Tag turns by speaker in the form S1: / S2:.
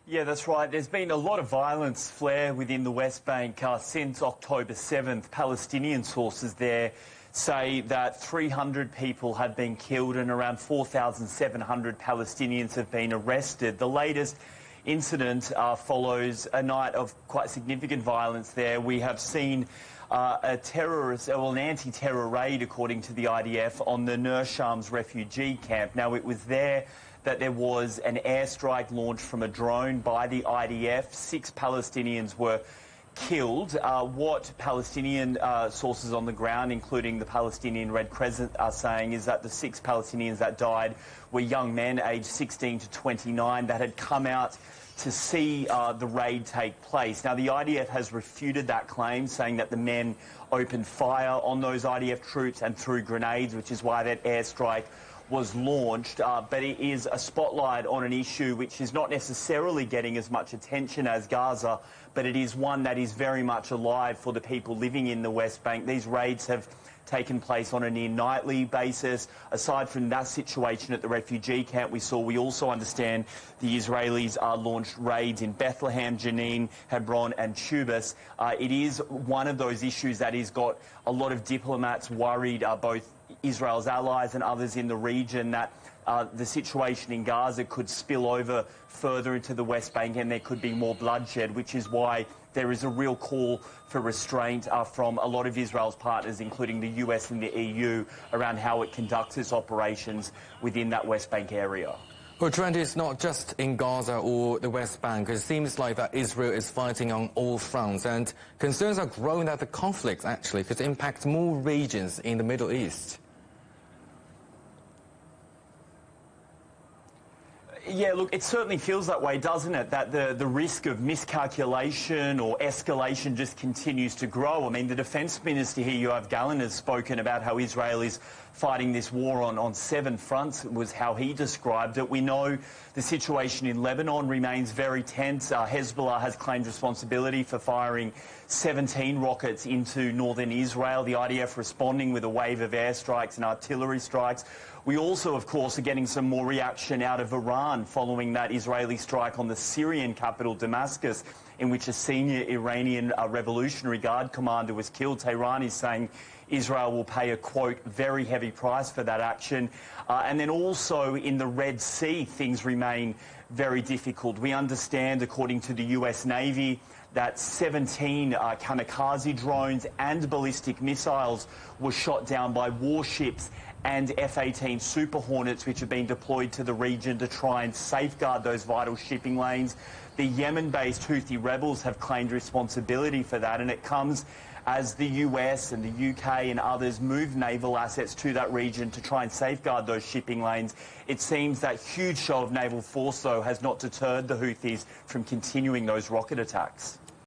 S1: Yeah, that's right. There's been a lot of violence flare within the West Bank since October 7th. Palestinian sources there say that 300 people have been killed and around 4,700 Palestinians have been arrested. The latest incident follows a night of quite significant violence there. We have seen a terrorist, well, an anti-terror raid, according to the IDF, on the Nur Shams refugee camp. Now, it was there that there was an airstrike launched from a drone by the IDF. 6 Palestinians were killed. What Palestinian sources on the ground, including the Palestinian Red Crescent, are saying is that the 6 Palestinians that died were young men aged 16 to 29 that had come out to see the raid take place. Now, the IDF has refuted that claim, saying that the men opened fire on those IDF troops and threw grenades, which is why that airstrike was launched, but it is a spotlight on an issue which is not necessarily getting as much attention as Gaza, but it is one that is very much alive for the people living in the West Bank. These raids have taken place on a near nightly basis. Aside from that situation at the refugee camp we also understand the Israelis launched raids in Bethlehem, Jenin, Hebron and Tubas. It is one of those issues that has got a lot of diplomats worried, both Israel's allies and others in the region, that the situation in Gaza could spill over further into the West Bank and there could be more bloodshed, which is why there is a real call for restraint from a lot of Israel's partners, including the US and the EU, around how it conducts its operations within that West Bank area.
S2: Well, Trent, it's not just in Gaza or the West Bank. It seems like that Israel is fighting on all fronts, and concerns are growing that the conflict actually could impact more regions in the Middle East.
S1: Yeah, look, it certainly feels that way, doesn't it? That the risk of miscalculation or escalation just continues to grow. I mean, the Defence Minister here, Yoav Gallant, has spoken about how Israel is fighting this war on 7 fronts, was how he described it. We know the situation in Lebanon remains very tense. Hezbollah has claimed responsibility for firing 17 rockets into northern Israel, the IDF responding with a wave of airstrikes and artillery strikes. We also, of course, are getting some more reaction out of Iran following that Israeli strike on the Syrian capital, Damascus, in which a senior Iranian Revolutionary Guard commander was killed. Tehran is saying Israel will pay a, quote, very heavy price for that action. And then also in the Red Sea, things remain very difficult. We understand, according to the US Navy, that 17 kamikaze drones and ballistic missiles were shot down by warships and F-18 Super Hornets, which have been deployed to the region to try and safeguard those vital shipping lanes. The Yemen-based Houthi rebels have claimed responsibility for that, and it comes as the US and the UK and others move naval assets to that region to try and safeguard those shipping lanes. It seems that huge show of naval force, though, has not deterred the Houthis from continuing those rocket attacks.